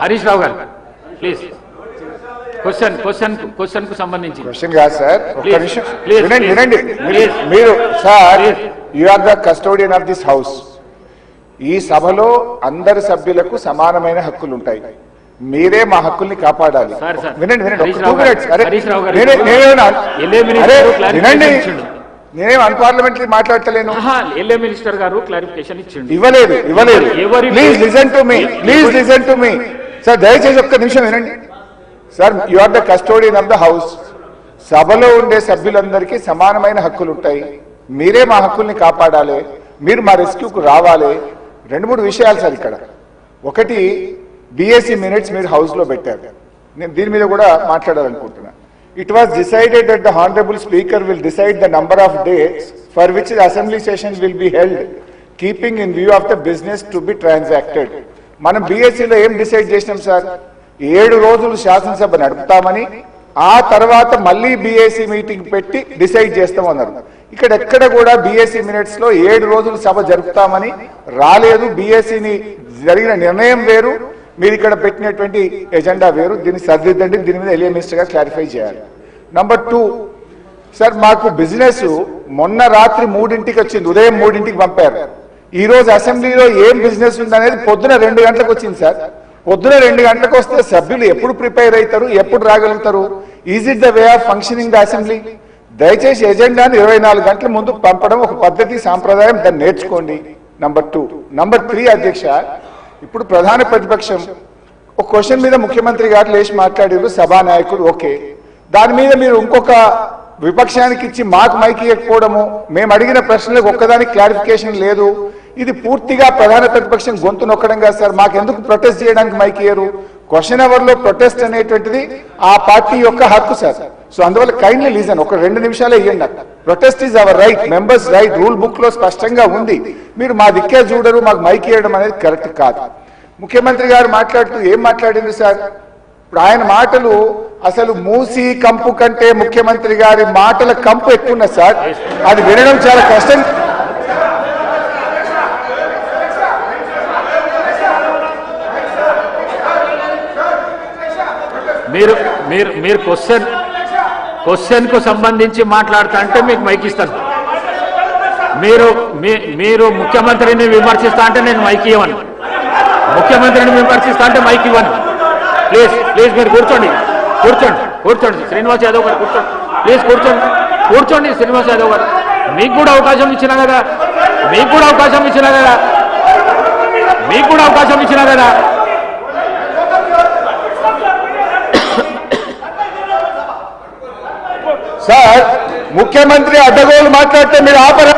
హరీష్ రావు గారు please question కు సంబంధించి క్వశ్చన్ కాదు సార్, ఒక్క నిమిషం వినండి. మీరు sir, you are the custodian of this house. ఈ సభలో అందరి సభ్యులకు సమానమైన హక్కులు ఉంటాయి. మీరే మా హక్కుల్ని కాపాడాలి. వినండి నేనేం అన్పార్లమెంటరీ మాట్లాడతలేను. మినిస్టర్ గారు క్లారిఫికేషన్ ఇవ్వలేదు. Please listen to me sir, దయచేసి ఒక్క నిమిషం వినండి సార్. You are the custodian of the house. సభలో ఉండే సభ్యులందరికీ సమానమైన హక్కులు ఉంటాయి. మీరే మా హక్కుల్ని కాపాడాలి. మీరు మా రెస్క్యూకు రావాలి. 2-3 విషయాలు సార్ ఇక్కడ. ఒకటి, బిఎస్సి మినిట్స్ మీరు హౌస్ లో పెట్టారు. నేను దీని మీద కూడా మాట్లాడాలనుకుంటున్నా. It was decided that the Honorable Speaker will decide the number of days for which the assembly session will be held, keeping in view of the business to be transacted. మనం బిఎస్సిలో ఏం decide చేసినాం sir? 7 రోజులు శాసనసభ నడుపుతామని, ఆ తర్వాత మళ్ళీ BSc meeting పెట్టి decide చేస్తామన్నారు. ఇక్కడ ఎక్కడ కూడా బిఎస్సి మినిట్స్ లో 7 రోజులు సభ జరుపుతామని రాలేదు. బిఎస్సిని జరిగిన నిర్ణయం వేరు, మీరు ఇక్కడ పెట్టినటువంటి ఎజెండా వేరు. దీన్ని సరిదిద్దండి. దీని మీద ఎలియా మినిస్టర్ గారు క్లారిఫై చేయాలి. నంబర్ 2 సార్, మాకు బిజినెస్ మొన్న రాత్రి 3ంటికి వచ్చింది, ఉదయం 3ంటికి పంపారు. ఈ రోజు అసెంబ్లీలో ఏం బిజినెస్ ఉందనేది పొద్దున 2 గంటలకు వచ్చింది సార్. పొద్దున 2 గంటలకు వస్తే సభ్యులు ఎప్పుడు ప్రిపేర్ అవుతారు, ఎప్పుడు రాగలుగుతారు? Is it the way of functioning the assembly? దయచేసి ఎజెండాను 24 గంటల ముందు పంపడం ఒక పద్ధతి, సాంప్రదాయం. దాన్ని నేర్చుకోండి. నంబర్ 2. నంబర్ 3 అధ్యక్ష, ఇప్పుడు ప్రధాన ప్రతిపక్షం ఒక క్వశ్చన్ మీద ముఖ్యమంత్రి గారు లేచి మాట్లాడారు, సభానాయకుడు ఓకే. దాని మీద మీరు ఇంకొక విపక్షానికి ఇచ్చి మాకు మైక్ ఇవ్వకపోవడము, మేము అడిగిన ప్రశ్నలకు ఒక్కదానికి క్లారిఫికేషన్ లేదు. ఇది పూర్తిగా ప్రధాన ప్రతిపక్షం గొంతు నొక్కడం కాదు సార్. మాకెందుకు ప్రొటెస్ట్ చేయడానికి మైక్ ఇయ్యరు? క్వశ్చన్ అవర్ లో ప్రొటెస్ట్ అనేటువంటిది ఆ పార్టీ యొక్క హక్కు సార్. సో అందువల్ల కైండ్లీ లీజన్ ఒక 2 నిమిషాలే ఇవ్వండి. Protest is our right, members right, rule book లో స్పష్టంగా ఉంది. మీరు మా దిక్కే చూడరు, మాకు మైక్ ఇవ్వడం అనేది కరెక్ట్ కాదు. ముఖ్యమంత్రి గారు మాట్లాడుతూ ఏం మాట్లాడింది సార్? ఇప్పుడు ఆయన మాటలు అసలు మూసి కంపు కంటే ముఖ్యమంత్రి గారి మాటల కంపు ఎక్కువ ఉన్నది సార్. అది వినడం చాలా కష్టం. మీరు క్వశ్చన్ కు సంబంధించి మాట్లాడుతా అంటే మీకు మైక్ ఇస్తాను. మీరు ముఖ్యమంత్రిని విమర్శిస్తా అంటే నేను మైక్ ఇవ్వను. ముఖ్యమంత్రిని విమర్శిస్తా అంటే మైక్ ఇవ్వను. ప్లీజ్ మీరు కూర్చోండి శ్రీనివాస్ యాదవ్ గారు కూర్చోండి శ్రీనివాస్ యాదవ్ గారు, మీకు కూడా అవకాశం ఇచ్చినా కదా. సార్, ముఖ్యమంత్రి అడ్డగోలు మాట్లాడితే మీరు ఆపరా?